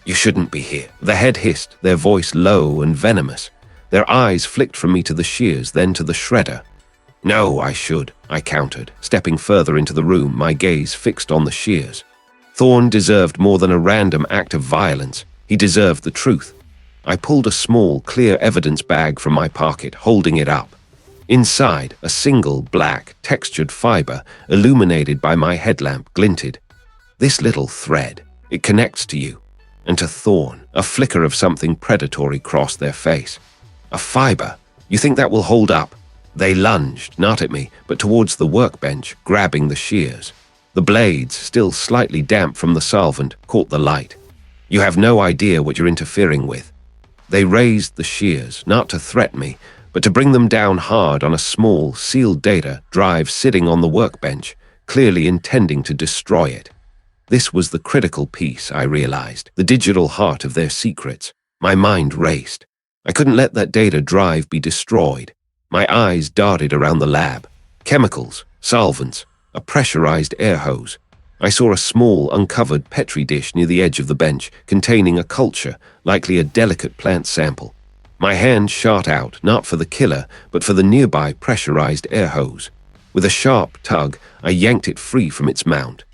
You shouldn't be here. The head hissed, their voice low and venomous. Their eyes flicked from me to the shears, then to the shredder. No, I should, I countered, stepping further into the room, my gaze fixed on the shears. Thorne deserved more than a random act of violence. He deserved the truth. I pulled a small, clear evidence bag from my pocket, holding it up. Inside, a single, black, textured fiber, illuminated by my headlamp, glinted. This little thread, it connects to you. And to Thorne, a flicker of something predatory crossed their face. A fiber? You think that will hold up? They lunged, not at me, but towards the workbench, grabbing the shears. The blades, still slightly damp from the solvent, caught the light. You have no idea what you're interfering with. They raised the shears, not to threaten me, but to bring them down hard on a small, sealed data drive sitting on the workbench, clearly intending to destroy it. This was the critical piece, I realized, the digital heart of their secrets. My mind raced. I couldn't let that data drive be destroyed. My eyes darted around the lab. Chemicals, solvents, a pressurized air hose. I saw a small, uncovered Petri dish near the edge of the bench, containing a culture, likely a delicate plant sample. My hand shot out, not for the killer, but for the nearby pressurized air hose. With a sharp tug, I yanked it free from its mount.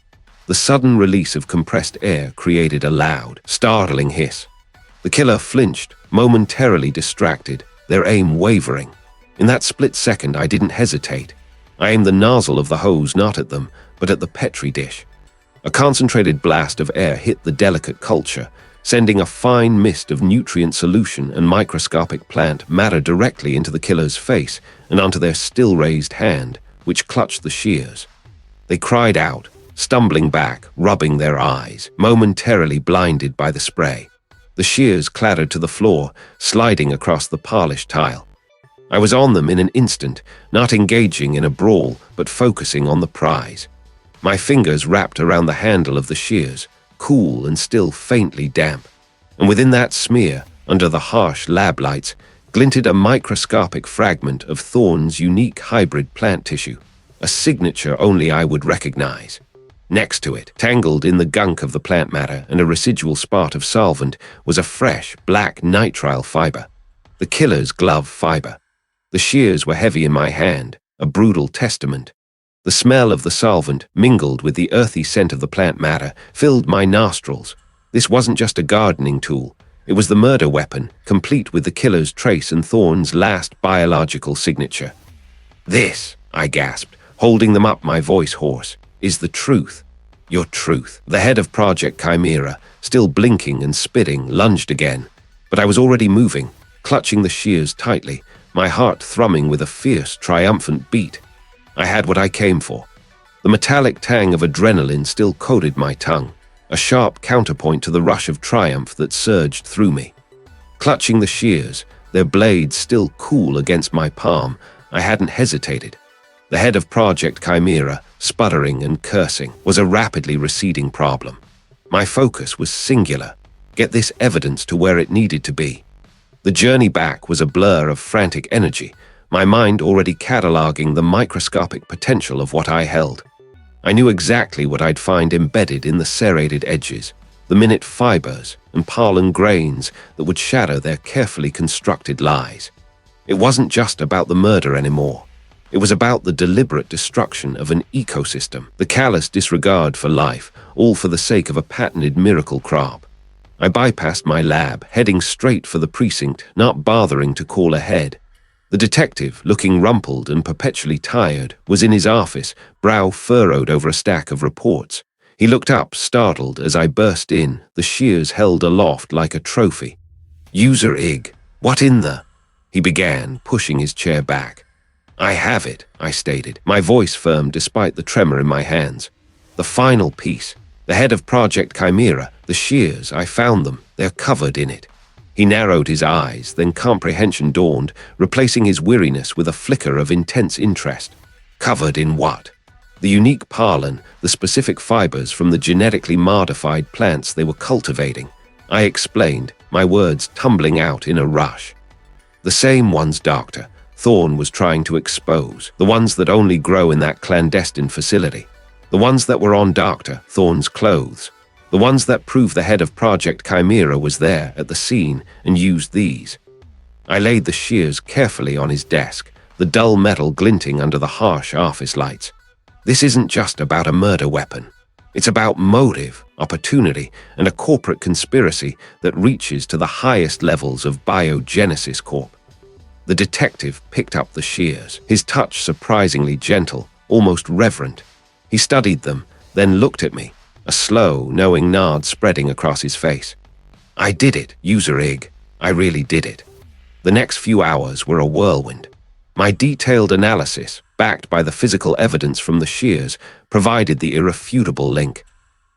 The sudden release of compressed air created a loud, startling hiss. The killer flinched, momentarily distracted, their aim wavering. In that split second, I didn't hesitate. I aimed the nozzle of the hose not at them, but at the Petri dish. A concentrated blast of air hit the delicate culture, sending a fine mist of nutrient solution and microscopic plant matter directly into the killer's face and onto their still-raised hand, which clutched the shears. They cried out, stumbling back, rubbing their eyes, momentarily blinded by the spray. The shears clattered to the floor, sliding across the polished tile. I was on them in an instant, not engaging in a brawl, but focusing on the prize. My fingers wrapped around the handle of the shears, cool and still faintly damp. And within that smear, under the harsh lab lights, glinted a microscopic fragment of Thorne's unique hybrid plant tissue, a signature only I would recognize. Next to it, tangled in the gunk of the plant matter and a residual spot of solvent, was a fresh, black nitrile fiber, the killer's glove fiber. The shears were heavy in my hand, a brutal testament. The smell of the solvent, mingled with the earthy scent of the plant matter, filled my nostrils. This wasn't just a gardening tool. It was the murder weapon, complete with the killer's trace and Thorne's last biological signature. This, I gasped, holding them up, my voice hoarse, is the truth. Your truth. The head of Project Chimera, still blinking and spitting, lunged again. But I was already moving, clutching the shears tightly, my heart thrumming with a fierce, triumphant beat. I had what I came for. The metallic tang of adrenaline still coated my tongue, a sharp counterpoint to the rush of triumph that surged through me. Clutching the shears, their blades still cool against my palm, I hadn't hesitated. The head of Project Chimera, sputtering and cursing, was a rapidly receding problem. My focus was singular: get this evidence to where it needed to be. The journey back was a blur of frantic energy, my mind already cataloging the microscopic potential of what I held. I knew exactly what I'd find embedded in the serrated edges, the minute fibers and pollen grains that would shadow their carefully constructed lies. It wasn't just about the murder anymore. It was about the deliberate destruction of an ecosystem, the callous disregard for life, all for the sake of a patented miracle crop. I bypassed my lab, heading straight for the precinct, not bothering to call ahead. The detective, looking rumpled and perpetually tired, was in his office, brow furrowed over a stack of reports. He looked up, startled, as I burst in, the shears held aloft like a trophy. "User Ig, what in the—" he began, pushing his chair back. "I have it," I stated, my voice firm despite the tremor in my hands. "The final piece. The head of Project Chimera, the shears, I found them. They're covered in it." He narrowed his eyes, then comprehension dawned, replacing his weariness with a flicker of intense interest. "Covered in what?" "The unique pollen, the specific fibers from the genetically modified plants they were cultivating," I explained, my words tumbling out in a rush. "The same ones, Doctor," Thorne was trying to expose, "the ones that only grow in that clandestine facility. The ones that were on Dr. Thorne's clothes." The ones that prove the head of Project Chimera was there at the scene and used these. I laid the shears carefully on his desk, the dull metal glinting under the harsh office lights. This isn't just about a murder weapon. It's about motive, opportunity, and a corporate conspiracy that reaches to the highest levels of Biogenesis Corp. The detective picked up the shears, his touch surprisingly gentle, almost reverent. He studied them, then looked at me, a slow, knowing nod spreading across his face. I did it, user Ig. I really did it. The next few hours were a whirlwind. My detailed analysis, backed by the physical evidence from the shears, provided the irrefutable link.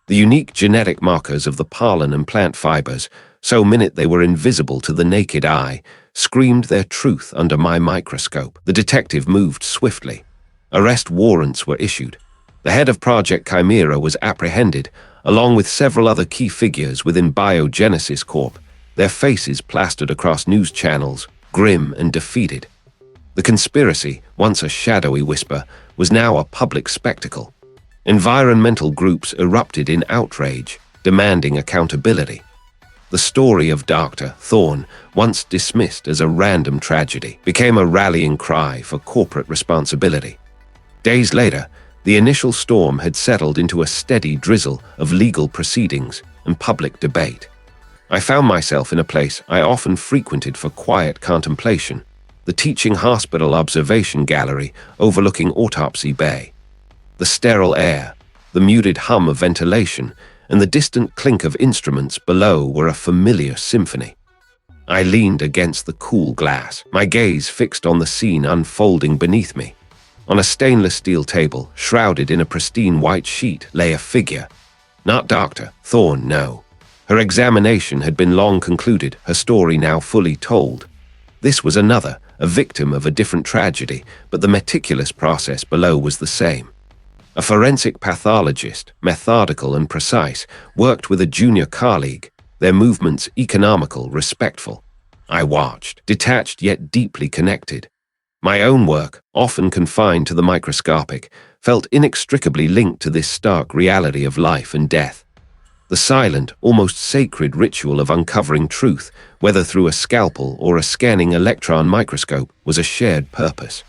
The unique genetic markers of the pollen and plant fibers, so minute they were invisible to the naked eye, screamed their truth under my microscope. The detective moved swiftly. Arrest warrants were issued. The head of Project Chimera was apprehended, along with several other key figures within Biogenesis Corp., their faces plastered across news channels, grim and defeated. The conspiracy, once a shadowy whisper, was now a public spectacle. Environmental groups erupted in outrage, demanding accountability. The story of Dr. Thorne, once dismissed as a random tragedy, became a rallying cry for corporate responsibility. Days later, the initial storm had settled into a steady drizzle of legal proceedings and public debate. I found myself in a place I often frequented for quiet contemplation, the teaching hospital observation gallery overlooking Autopsy Bay. The sterile air, the muted hum of ventilation, and the distant clink of instruments below were a familiar symphony. I leaned against the cool glass, my gaze fixed on the scene unfolding beneath me. On a stainless steel table, shrouded in a pristine white sheet, lay a figure. Not Dr. Thorne, no. Her examination had been long concluded, her story now fully told. This was another, a victim of a different tragedy, but the meticulous process below was the same. A forensic pathologist, methodical and precise, worked with a junior colleague, their movements economical, respectful. I watched, detached yet deeply connected. My own work, often confined to the microscopic, felt inextricably linked to this stark reality of life and death. The silent, almost sacred ritual of uncovering truth, whether through a scalpel or a scanning electron microscope, was a shared purpose.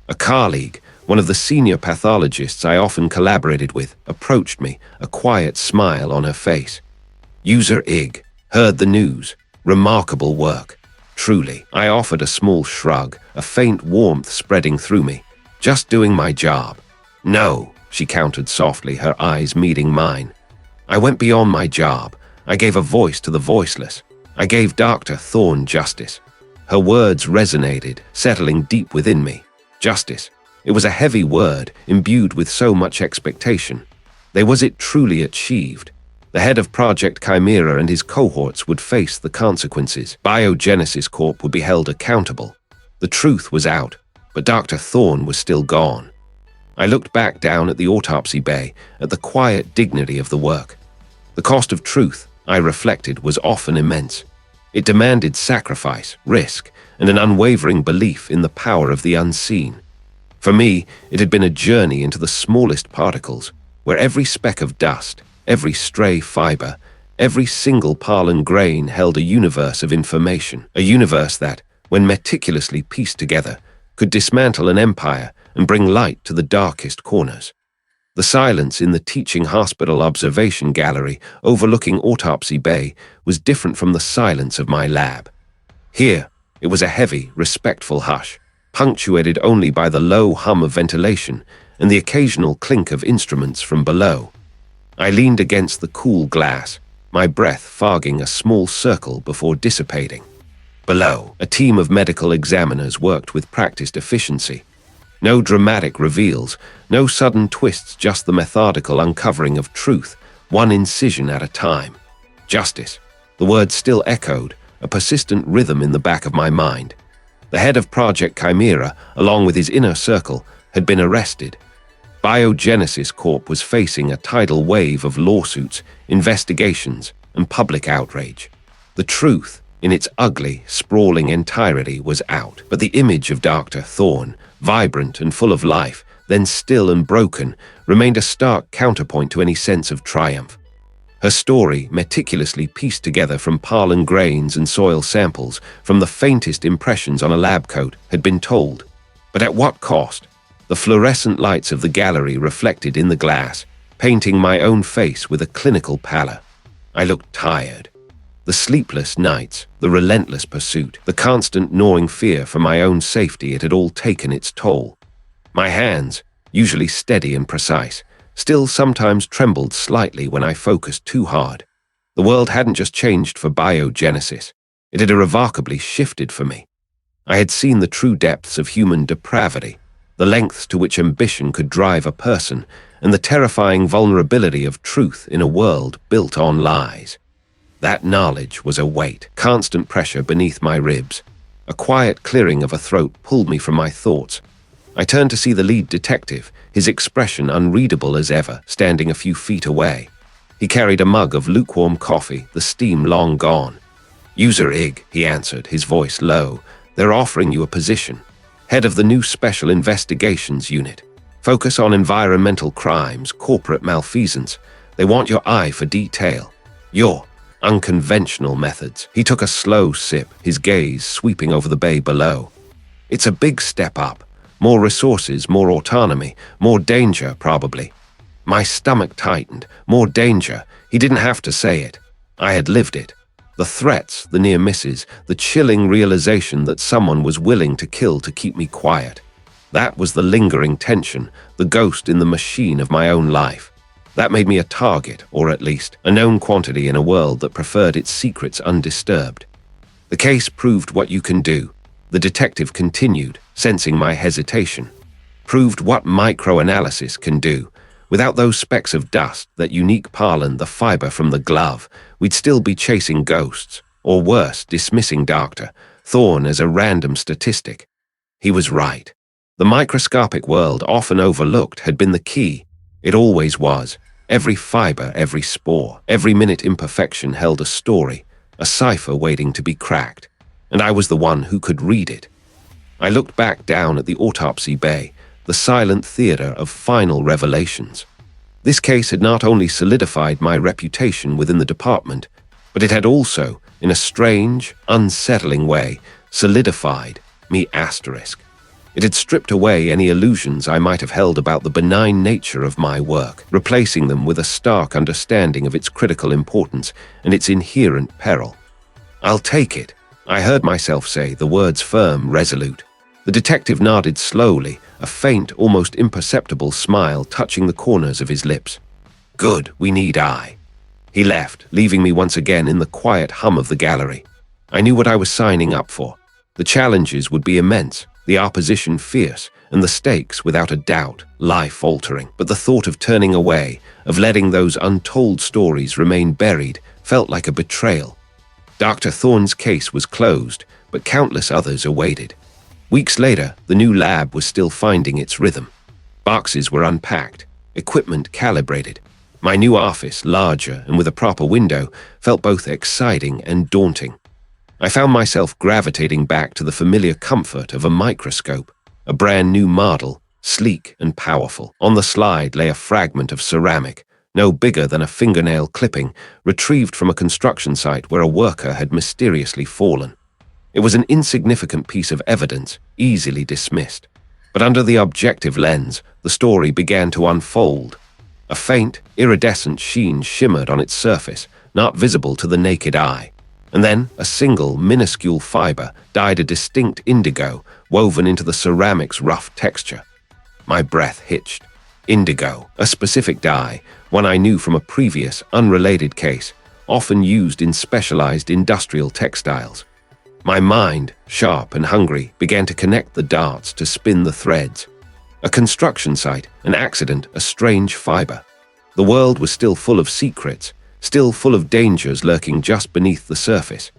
A colleague, one of the senior pathologists I often collaborated with, approached me, a quiet smile on her face. User Ig, heard the news. Remarkable work. Truly, I offered a small shrug, a faint warmth spreading through me. Just doing my job. No, she countered softly, her eyes meeting mine. I went beyond my job. I gave a voice to the voiceless. I gave Dr. Thorne justice. Her words resonated, settling deep within me. Justice. It was a heavy word, imbued with so much expectation. Was it truly achieved? The head of Project Chimera and his cohorts would face the consequences. Biogenesis Corp would be held accountable. The truth was out, but Dr. Thorne was still gone. I looked back down at the Autopsy Bay, at the quiet dignity of the work. The cost of truth, I reflected, was often immense. It demanded sacrifice, risk, and an unwavering belief in the power of the unseen. For me, it had been a journey into the smallest particles, where every speck of dust, every stray fiber, every single pollen grain held a universe of information, a universe that, when meticulously pieced together, could dismantle an empire and bring light to the darkest corners. The silence in the teaching hospital observation gallery overlooking Autopsy Bay was different from the silence of my lab. Here, it was a heavy, respectful hush, punctuated only by the low hum of ventilation and the occasional clink of instruments from below. I leaned against the cool glass, my breath fogging a small circle before dissipating. Below, a team of medical examiners worked with practiced efficiency. No dramatic reveals, no sudden twists, just the methodical uncovering of truth, one incision at a time. Justice. The word still echoed, a persistent rhythm in the back of my mind. The head of Project Chimera, along with his inner circle, had been arrested. Biogenesis Corp was facing a tidal wave of lawsuits, investigations, and public outrage. The truth, in its ugly, sprawling entirety, was out, but the image of Dr. Thorne, vibrant and full of life, then still and broken, remained a stark counterpoint to any sense of triumph. Her story, meticulously pieced together from pollen grains and soil samples, from the faintest impressions on a lab coat, had been told. But at what cost? The fluorescent lights of the gallery reflected in the glass, painting my own face with a clinical pallor. I looked tired. The sleepless nights, the relentless pursuit, the constant gnawing fear for my own safety, it had all taken its toll. My hands, usually steady and precise, still sometimes trembled slightly when I focused too hard. The world hadn't just changed for biogenesis. It had irrevocably shifted for me. I had seen the true depths of human depravity, the lengths to which ambition could drive a person, and the terrifying vulnerability of truth in a world built on lies. That knowledge was a weight, constant pressure beneath my ribs. A quiet clearing of a throat pulled me from my thoughts. I turned to see the lead detective, his expression unreadable as ever, standing a few feet away. He carried a mug of lukewarm coffee, the steam long gone. "User Ig," he answered, his voice low. "They're offering you a position. Head of the new Special Investigations Unit. Focus on environmental crimes, corporate malfeasance. They want your eye for detail. Your unconventional methods." He took a slow sip, his gaze sweeping over the bay below. "It's a big step up. More resources, more autonomy, more danger, probably." My stomach tightened. More danger. He didn't have to say it. I had lived it. The threats, the near misses, the chilling realization that someone was willing to kill to keep me quiet. That was the lingering tension, the ghost in the machine of my own life. That made me a target, or at least a known quantity in a world that preferred its secrets undisturbed. "The case proved what you can do," the detective continued, sensing my hesitation. "Proved what microanalysis can do. Without those specks of dust, that unique pollen, the fiber from the glove, we'd still be chasing ghosts, or worse, dismissing Dr. Thorne as a random statistic." He was right. The microscopic world, often overlooked, had been the key. It always was. Every fiber, every spore, every minute imperfection held a story, a cipher waiting to be cracked, and I was the one who could read it. I looked back down at the autopsy bay, the silent theater of final revelations. This case had not only solidified my reputation within the department, but it had also, in a strange, unsettling way, solidified me asterisk. It had stripped away any illusions I might have held about the benign nature of my work, replacing them with a stark understanding of its critical importance and its inherent peril. "I'll take it," I heard myself say, the words firm, resolute. The detective nodded slowly, a faint, almost imperceptible smile touching the corners of his lips. "Good, we need eye." He left, leaving me once again in the quiet hum of the gallery. I knew what I was signing up for. The challenges would be immense, the opposition fierce, and the stakes, without a doubt, life-altering. But the thought of turning away, of letting those untold stories remain buried, felt like a betrayal. Dr. Thorne's case was closed, but countless others awaited. Weeks later, the new lab was still finding its rhythm. Boxes were unpacked, equipment calibrated. My new office, larger and with a proper window, felt both exciting and daunting. I found myself gravitating back to the familiar comfort of a microscope, a brand new model, sleek and powerful. On the slide lay a fragment of ceramic, no bigger than a fingernail clipping, retrieved from a construction site where a worker had mysteriously fallen. It was an insignificant piece of evidence, easily dismissed. But under the objective lens, the story began to unfold. A faint, iridescent sheen shimmered on its surface, not visible to the naked eye. And then a single, minuscule fiber dyed a distinct indigo woven into the ceramic's rough texture. My breath hitched. Indigo, a specific dye, one I knew from a previous, unrelated case, often used in specialized industrial textiles. My mind, sharp and hungry, began to connect the dots to spin the threads. A construction site, an accident, a strange fiber. The world was still full of secrets, still full of dangers lurking just beneath the surface.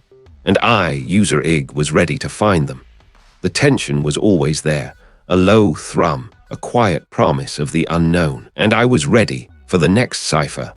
And I, User Ig, was ready to find them. The tension was always there, a low thrum, a quiet promise of the unknown. And I was ready for the next cipher,